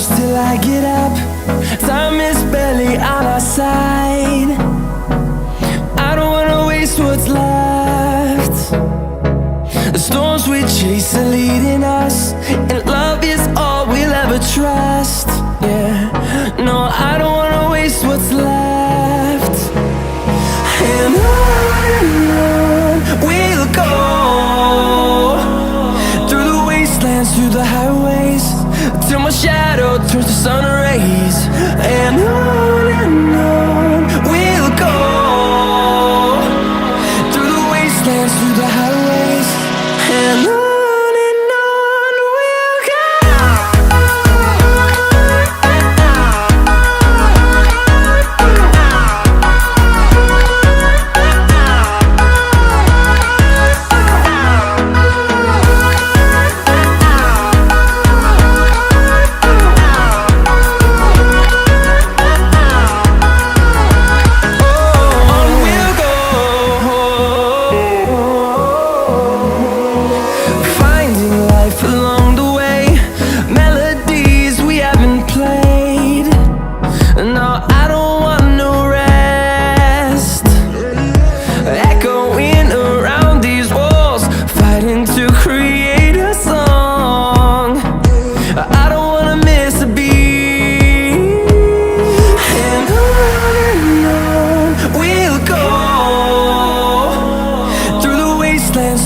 close till I get up. Time is barely on our side. I don't wanna waste what's left. The storms we chase are leading us, and love is all we'll ever trust. Yeah, no, I don't wanna waste what's left. And on we'll go, through the wastelands, through the highways, till my shadow turns to sun rays. And on we'll go, through the wastelands, through the highways, and on we'll go.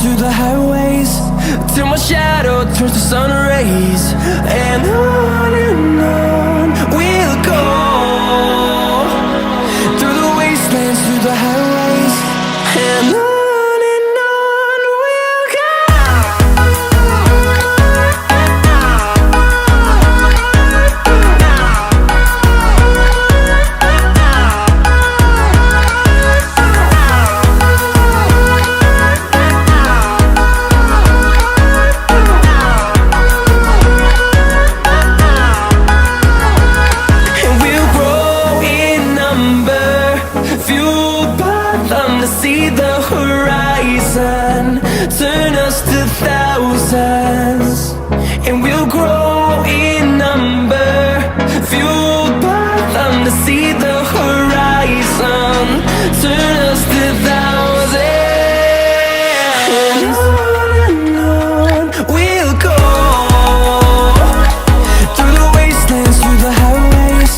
Through the highways, till my shadow turns to sun rays. And on we'll go, through the wastelands, through the highways, and on we'll go. See the horizon, turn us to thousands, and we'll grow in number, fueled by them. To see the horizon, turn us to thousands, and on we'll go, through the wastelands, through the highways,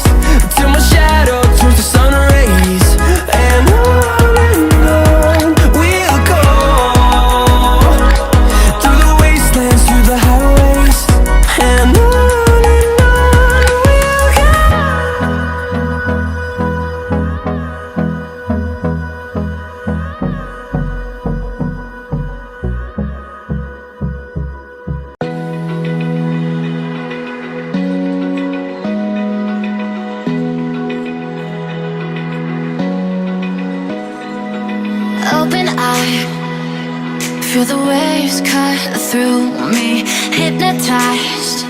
till my shadow turns to sun rays. And open eye, feel the waves cut through me, hypnotized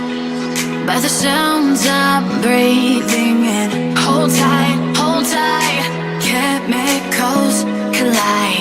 by the sounds I'm breathing in. Hold tight, chemicals collide.